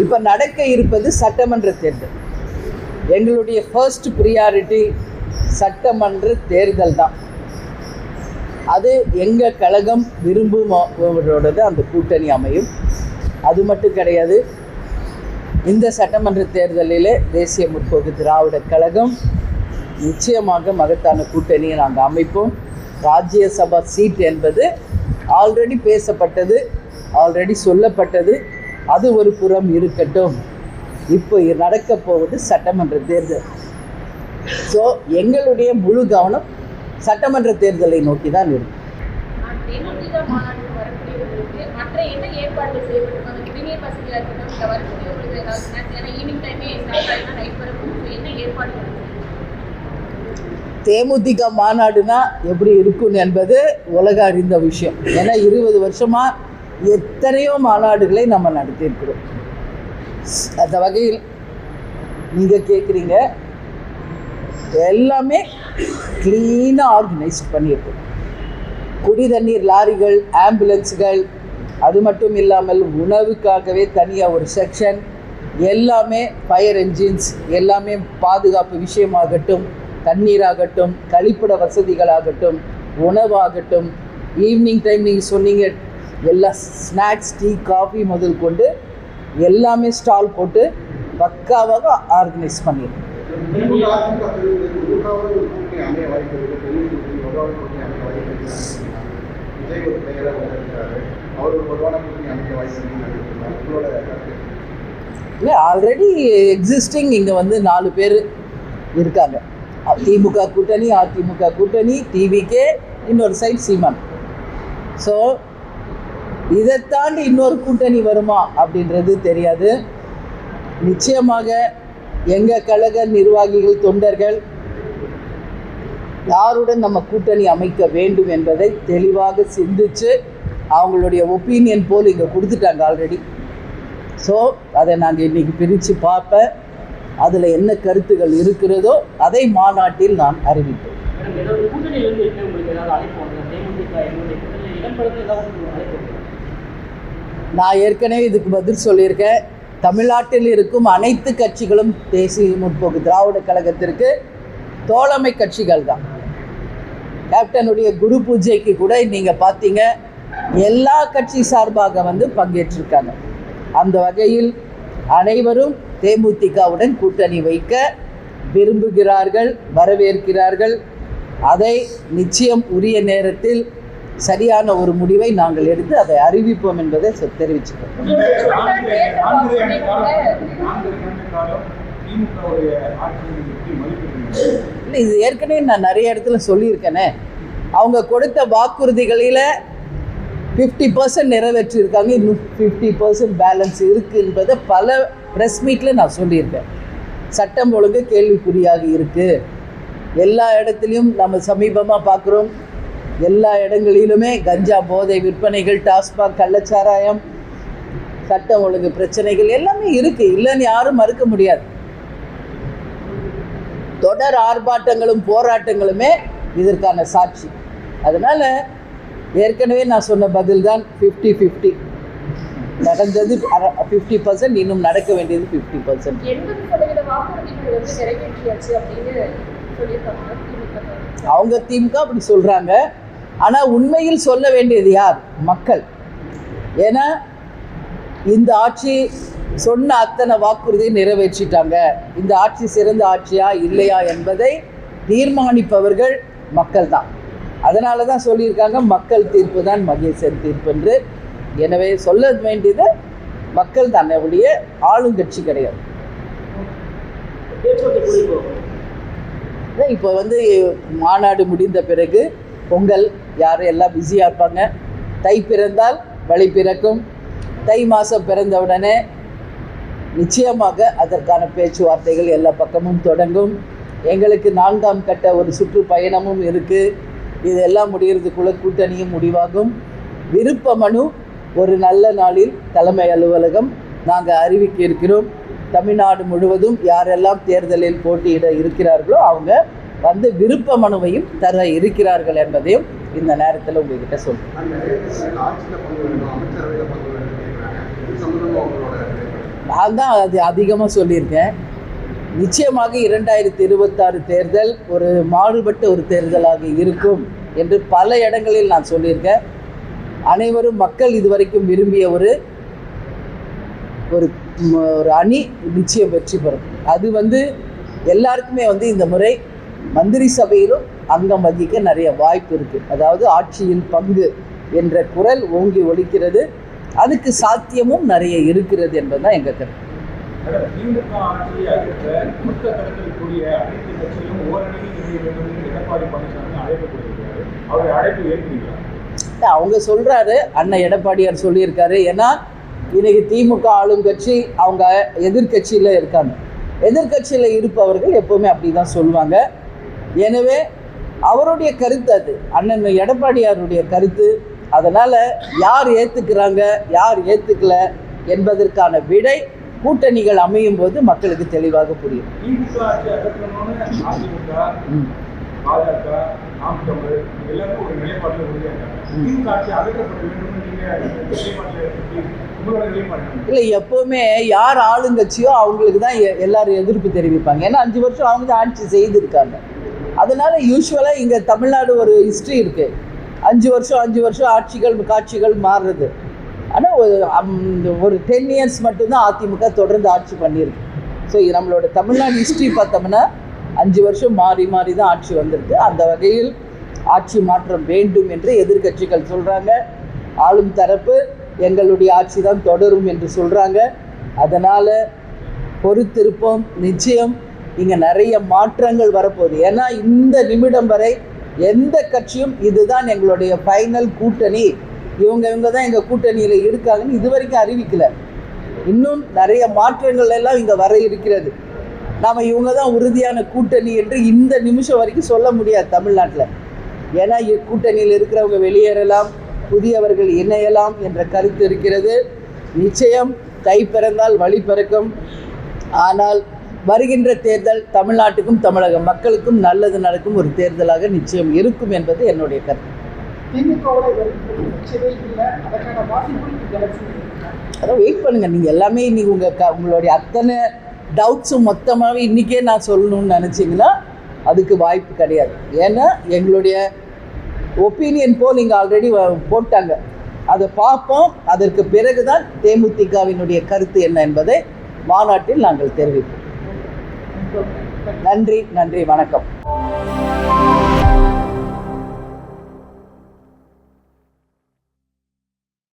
இப்போ நடக்க இருப்பது சட்டமன்ற தேர்தல். எங்களுடைய ஃபர்ஸ்ட் ப்ரியாரிட்டி சட்டமன்ற தேர்தல் தான். அது எங்கள் கழகம் விரும்புவோரோடது அந்த கூட்டணி அமையும். அது மட்டும் கிடையாது, இந்த சட்டமன்ற தேர்தலில் தேசிய முற்போக்கு திராவிட கழகம் நிச்சயமாக மகத்தான கூட்டணியை நாங்கள் அமைப்போம். ராஜ்யசபா சீட் என்பது ஆல்ரெடி பேசப்பட்டது, ஆல்ரெடி சொல்லப்பட்டது. அது ஒரு புறம் இருக்கட்டும். இப்போ நடக்க போவது சட்டமன்ற தேர்தல். ஸோ எங்களுடைய முழு கவனம் சட்டமன்ற தேர்தலை நோக்கி தான் இருக்கும். தேமுதிக மாநாடுனா எப்படி இருக்கும் என்பது உலக அறிந்த விஷயம். ஏன்னா 20 வருஷமாக எத்தனையோ மாநாடுகளை நம்ம நடத்தியிருக்கிறோம். அந்த வகையில் நீங்கள் கேட்குறீங்க, எல்லாமே க்ளீனாக ஆர்கனைஸ் பண்ணியிருக்கோம். குடி தண்ணீர் லாரிகள், ஆம்புலன்ஸுகள், அது மட்டும் இல்லாமல் உணவுக்காகவே தனியாக ஒரு செக்ஷன், எல்லாமே ஃபயர் என்ஜின்ஸ், எல்லாமே பாதுகாப்பு விஷயமாகட்டும், தண்ணீராகட்டும், கழிப்பிட வசதிகளாகட்டும், உணவாகட்டும், ஈவினிங் டைம் நீங்கள் சொன்னீங்க எல்லா ஸ்நாக்ஸ், டீ, காஃபி முதல் கொண்டு எல்லாமே ஸ்டால் போட்டு பக்காவாக ஆர்கனைஸ் பண்ணியிருக்கோம். இல்லை, ஆல்ரெடி எக்ஸிஸ்டிங் இங்கே வந்து 4 பேர் இருக்காங்க. திமுக கூட்டணி, அதிமுக கூட்டணி, டிவிகே, இன்னொரு சைட் சீமான். ஸோ இதை தாண்டி இன்னொரு கூட்டணி வருமா அப்படின்றது தெரியாது. நிச்சயமாக எங்கள் கழக நிர்வாகிகள், தொண்டர்கள் யாருடன் நம்ம கூட்டணி அமைக்க வேண்டும் என்பதை தெளிவாக சிந்தித்து அவங்களுடைய ஒப்பீனியன் போல் இங்கே கொடுத்துட்டாங்க ஆல்ரெடி. ஸோ அதை நாங்கள் இன்றைக்கி பிரித்து பார்ப்பேன். அதில் என்ன கருத்துகள் இருக்கிறதோ அதை மாநாட்டில் நான் அறிவிப்பேன். நான் ஏற்கனவே இதுக்கு பதில் சொல்லியிருக்கேன். தமிழ்நாட்டில் இருக்கும் அனைத்து கட்சிகளும் தேசிய முற்போக்கு திராவிட கழகத்திற்கு தோழமை கட்சிகள் தான். கேப்டனுடைய குரு பூஜைக்கு கூட நீங்கள் பார்த்தீங்க, எல்லா கட்சி சார்பாக வந்து பங்கேற்றிருக்காங்க. அந்த வகையில் அனைவரும் தேமுதிகவுடன் கூட்டணி வைக்க விரும்புகிறார்கள், வரவேற்கிறார்கள். அதை நிச்சயம் உரிய நேரத்தில் சரியான ஒரு முடிவை நாங்கள் எடுத்து அதை அறிவிப்போம் என்பதை தெரிவிச்சுக்கிறோம். இல்லை, இது ஏற்கனவே நான் நிறைய இடத்துல சொல்லியிருக்கேனே. அவங்க கொடுத்த வாக்குறுதிகளில் 50% நிறைவேற்றியிருக்காங்க, இன்னும் 50% பேலன்ஸ் இருக்குது என்பதை பல ப்ரெஸ் மீட்டில் நான் சொல்லியிருக்கேன். சட்டம் ஒழுங்கு கேள்விக்குறியாக இருக்குது. எல்லா இடத்துலையும் நம்ம சமீபமாக பார்க்குறோம், எல்லா இடங்களிலுமே கஞ்சா போதை விற்பனைகள், டாஸ்மாக், கள்ளச்சாராயம், சட்டம் ஒழுங்கு பிரச்சனைகள் எல்லாமே இருக்குது. இல்லைன்னு யாரும் மறுக்க முடியாது. தொடர் ஆர்ப்பாட்டங்களும் போராட்டங்களுமே இதற்கான சாட்சி. அதனால் ஏற்கனவே நான் சொன்ன பதில் தான் 50-50. நடந்தது 50%, இன்னும் நடக்க வேண்டியது 50%. அவங்க திமுக அப்படி சொல்கிறாங்க. ஆனால் உண்மையில் சொல்ல வேண்டியது யார்? மக்கள். ஏன்னா இந்த ஆட்சி சொன்ன அத்தனை வாக்குறுதியை நிறைவேற்றிட்டாங்க. இந்த ஆட்சி சிறந்த ஆட்சியா இல்லையா என்பதை தீர்மானிப்பவர்கள் மக்கள் தான். அதனால தான் சொல்லியிருக்காங்க, மக்கள் தீர்ப்பு தான் மகேசன் தீர்ப்பு என்று. எனவே சொல்ல வேண்டியது மக்கள் தான், ஒழிய ஆளுங்கட்சி கிடையாது. இப்போ வந்து மாநாடு முடிந்த பிறகு பொங்கல், யாரும் எல்லாம் பிஸியாக இருப்பாங்க. தை பிறந்தால் வழி பிறக்கும். தை மாதம் பிறந்தவுடனே நிச்சயமாக அதற்கான பேச்சுவார்த்தைகள் எல்லா பக்கமும் தொடங்கும். எங்களுக்கு 4ஆம் கட்ட ஒரு சுற்றுப்பயணமும் இருக்குது. இதெல்லாம் முடிகிறதுக்குள்ளே கூட்டணியும் முடிவாகும். விருப்ப மனு ஒரு நல்ல நாளில் தலைமை அலுவலகம் நாங்கள் அறிவிக்க இருக்கிறோம். தமிழ்நாடு முழுவதும் யாரெல்லாம் தேர்தலில் போட்டியிட இருக்கிறார்களோ அவங்க வந்து விருப்ப மனுவையும் தர இருக்கிறார்கள் என்பதையும் இந்த நேரத்தில் உங்ககிட்ட சொல்றேன். நான் தான் அது அதிகமாக சொல்லியிருக்கேன். நிச்சயமாக 2026 தேர்தல் ஒரு மாறுபட்ட ஒரு தேர்தலாக இருக்கும் என்று பல இடங்களில் நான் சொல்லியிருக்கேன். அனைவரும் மக்கள் இதுவரைக்கும் விரும்பிய ஒரு ஒரு ஒரு அணி நிச்சயம் வெற்றி பெறும். அது எல்லாருக்குமே இந்த முறை மந்திரி சபையிலும் அங்கம் வகிக்க நிறைய வாய்ப்பு இருக்குது. அதாவது ஆட்சியில் பங்கு என்ற குரல் ஓங்கி ஒலிக்கிறது. அதுக்கு சாத்தியமும் நிறைய இருக்கிறது என்பதுதான் எங்கள் கருத்து. திமுக ஆட்சியை அகற்ற மொத்த கருத்தில் கூடிய அனைத்து கட்சிகளும் ஓரணியில் இணைய வேண்டும் என்று எடப்பாடி பழனிசாமி அழைப்பு கொடுத்திருக்காரு. அவருடைய அழைப்பு ஏற்கிறீங்களா? அவங்க சொல்றாரு, அண்ணன் எடப்பாடியார் சொல்லியிருக்காரு. ஏன்னா இன்னைக்கு திமுக ஆளும் கட்சி, அவங்க எதிர்கட்சியில் இருக்காங்க. எதிர்கட்சியில் இருப்பவர்கள் எப்பவுமே அப்படிதான் சொல்லுவாங்க. எனவே அவருடைய கருத்து அது, அண்ணன் எடப்பாடியாருடைய கருத்து. அதனால யார் ஏத்துக்கிறாங்க யார் ஏத்துக்கல என்பதற்கான விடை கூட்டணிகள் அமையும் போது மக்களுக்கு தெளிவாக புரியும். இல்லை, எப்பவுமே யார் ஆளுங்கட்சியோ அவங்களுக்கு தான் எல்லாரும் எதிர்ப்பு தெரிவிப்பாங்க. ஏன்னா 5 வருஷம் அவங்க தான் ஆட்சி செய்திருக்காங்க. அதனால யூஸ்வலாக இங்கே தமிழ்நாடு ஒரு ஹிஸ்ட்ரி இருக்கு. 5 வருஷம் காட்சிகள் மாறுறது. ஆனால் ஒரு 10 இயர்ஸ் மட்டும்தான் அதிமுக தொடர்ந்து ஆட்சி பண்ணியிருக்கு. ஸோ நம்மளோட தமிழ்நாடு ஹிஸ்ட்ரி பார்த்தோம்னா 5 வருஷம் மாறி தான் ஆட்சி வந்திருக்கு. அந்த வகையில் ஆட்சி மாற்றம் வேண்டும் என்று எதிர்கட்சிகள் சொல்கிறாங்க. ஆளும் தரப்பு எங்களுடைய ஆட்சி தான் தொடரும் என்று சொல்கிறாங்க. அதனால் பொறுத்திருப்போம். நிச்சயம் இங்கே நிறைய மாற்றங்கள் வரப்போகுது. ஏன்னா இந்த நிமிடம் வரை எந்த கட்சியும் இதுதான் எங்களுடைய ஃபைனல் கூட்டணி, இவங்க தான் எங்கள் கூட்டணியில் இருக்காங்கன்னு இது வரைக்கும் அறிவிக்கலை. இன்னும் நிறைய மாற்றங்கள் எல்லாம் இங்கே வர இருக்கிறது. நாம் இவங்க தான் உறுதியான கூட்டணி என்று இந்த நிமிஷம் வரைக்கும் சொல்ல முடியாது தமிழ்நாட்டில். ஏன்னா கூட்டணியில் இருக்கிறவங்க வெளியேறலாம், புதியவர்கள் இணையலாம் என்ற கருத்து இருக்கிறது. நிச்சயம் தை பிறந்தால் வழி பிறக்கும். ஆனால் வருகின்ற தேர்தல் தமிழ்நாட்டுக்கும் தமிழக மக்களுக்கும் நல்லது நடக்கும் ஒரு தேர்தலாக நிச்சயம் இருக்கும் என்பது என்னுடைய கருத்து. அதான் வெயிட் பண்ணுங்க. நீங்கள் எல்லாமே இன்னைக்கு உங்களுடைய அத்தனை டவுட்ஸும் மொத்தமாகவே இன்றைக்கே நான் சொல்லணும்னு நினச்சிங்கன்னா அதுக்கு வாய்ப்பு கிடையாது. ஏன்னா எங்களுடைய ஒப்பீனியன் போல் இங்கே ஆல்ரெடி போட்டாங்க. அதை பார்ப்போம். அதற்கு பிறகுதான் தேமுதிகவினுடைய கருத்து என்ன என்பதை மாநாட்டில் நாங்கள் தெரிவிப்போம். நன்றி, வணக்கம்.